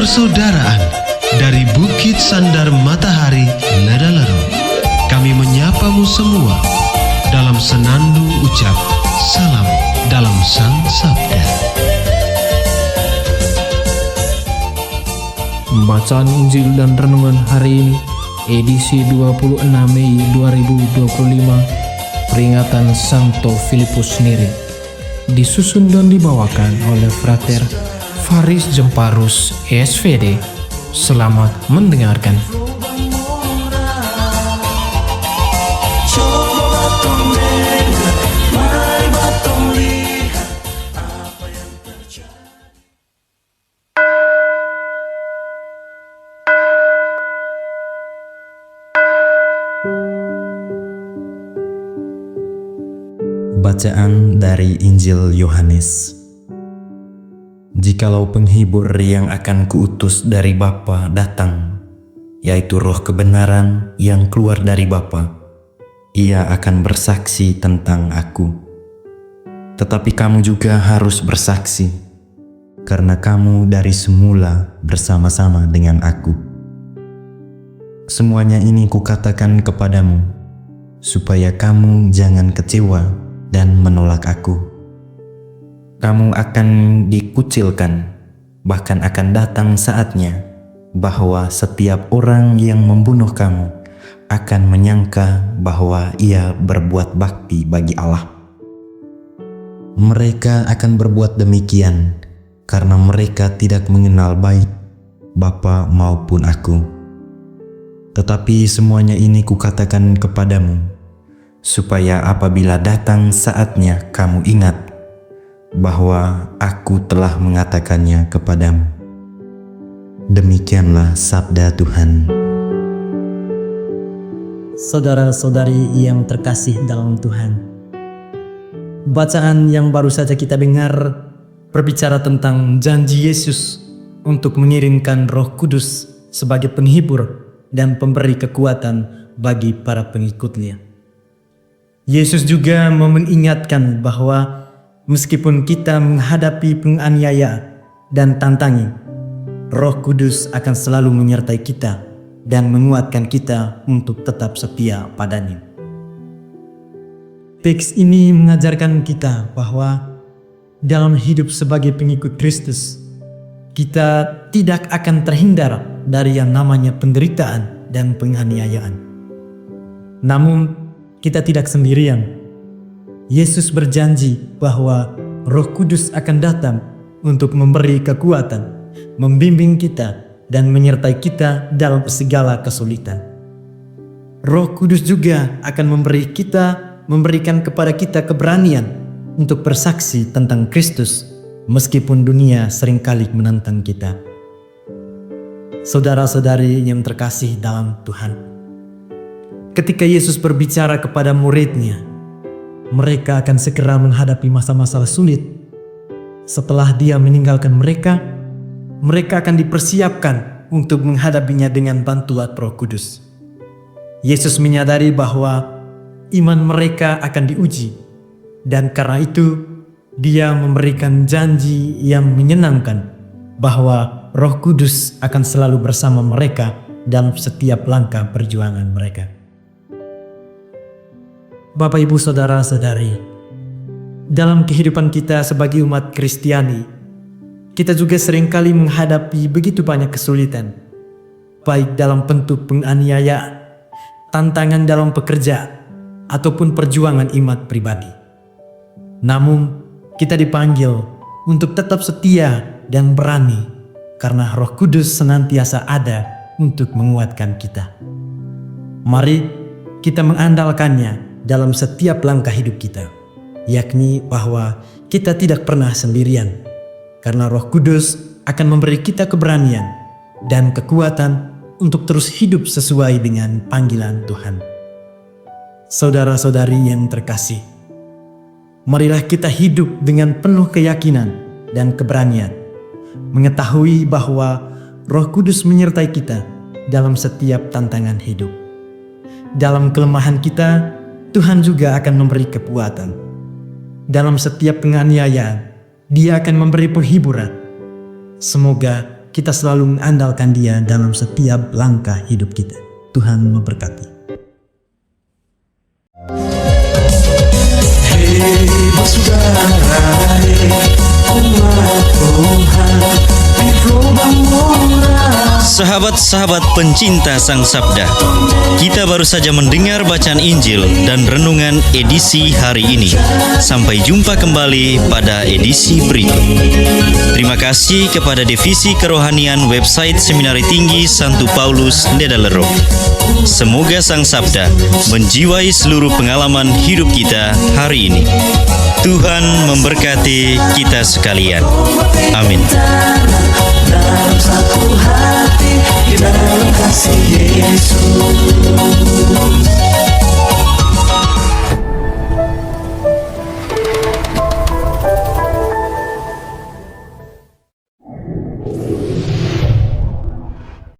persaudaraan dari Bukit Sandar Matahari Ladalero. Kami menyapamu semua dalam senandung ucap salam dalam Sang Sabda. Bacaan Injil dan Renungan hari ini, edisi 26 Mei 2025, peringatan Santo Filipus Neri, disusun dan dibawakan oleh Frater Faris Jemparus, SVD. Selamat mendengarkan. Bacaan dari Injil Yohanes. Jikalau penghibur yang akan kuutus dari Bapa datang, yaitu Roh kebenaran yang keluar dari Bapa, ia akan bersaksi tentang aku. Tetapi kamu juga harus bersaksi, karena kamu dari semula bersama-sama dengan aku. Semuanya ini kukatakan kepadamu, supaya kamu jangan kecewa dan menolak aku. Kamu akan dikucilkan, bahkan akan datang saatnya bahwa setiap orang yang membunuh kamu akan menyangka bahwa ia berbuat bakti bagi Allah. Mereka akan berbuat demikian karena mereka tidak mengenal baik Bapa maupun aku. Tetapi semuanya ini kukatakan kepadamu, supaya apabila datang saatnya kamu ingat bahwa aku telah mengatakannya kepadamu. Demikianlah sabda Tuhan. Saudara-saudari yang terkasih dalam Tuhan, bacaan yang baru saja kita dengar berbicara tentang janji Yesus untuk mengirimkan Roh Kudus sebagai penghibur dan pemberi kekuatan bagi para pengikutnya. Yesus juga mau mengingatkan bahwa meskipun kita menghadapi penganiayaan dan tantangan, Roh Kudus akan selalu menyertai kita dan menguatkan kita untuk tetap setia padanya. Teks ini mengajarkan kita bahwa dalam hidup sebagai pengikut Kristus, kita tidak akan terhindar dari yang namanya penderitaan dan penganiayaan. Namun, kita tidak sendirian. Yesus berjanji bahwa Roh Kudus akan datang untuk memberi kekuatan, membimbing kita, dan menyertai kita dalam segala kesulitan. Roh Kudus juga akan memberikan kepada kita keberanian untuk bersaksi tentang Kristus, meskipun dunia seringkali menentang kita. Saudara-saudari yang terkasih dalam Tuhan, ketika Yesus berbicara kepada muridnya, mereka akan segera menghadapi masa-masa sulit. Setelah Dia meninggalkan mereka akan dipersiapkan untuk menghadapinya dengan bantuan Roh Kudus. Yesus menyadari bahwa iman mereka akan diuji, dan karena itu Dia memberikan janji yang menyenangkan bahwa Roh Kudus akan selalu bersama mereka dalam setiap langkah perjuangan mereka. Bapak, Ibu, Saudara-saudari, dalam kehidupan kita sebagai umat Kristiani, kita juga seringkali menghadapi begitu banyak kesulitan, baik dalam bentuk penganiayaan, tantangan dalam pekerjaan, ataupun perjuangan iman pribadi. Namun, kita dipanggil untuk tetap setia dan berani, karena Roh Kudus senantiasa ada untuk menguatkan kita. Mari kita mengandalkannya dalam setiap langkah hidup kita, yakni bahwa kita tidak pernah sendirian, karena Roh Kudus akan memberi kita keberanian dan kekuatan untuk terus hidup sesuai dengan panggilan Tuhan. Saudara-saudari yang terkasih, marilah kita hidup dengan penuh keyakinan dan keberanian, mengetahui bahwa Roh Kudus menyertai kita dalam setiap tantangan hidup. Dalam kelemahan kita, Tuhan juga akan memberi kekuatan. Dalam setiap penganiayaan, Dia akan memberi penghiburan. Semoga kita selalu mengandalkan Dia dalam setiap langkah hidup kita. Tuhan memberkati. Sahabat-sahabat pencinta Sang Sabda, kita baru saja mendengar bacaan Injil dan renungan edisi hari ini. Sampai jumpa kembali pada edisi berikut. Terima kasih kepada Divisi Kerohanian website Seminari Tinggi Santo Paulus Nedalero. Semoga Sang Sabda menjiwai seluruh pengalaman hidup kita hari ini. Tuhan memberkati kita sekalian. Amin. Dalam satu hati, di dalam kasih Yesus.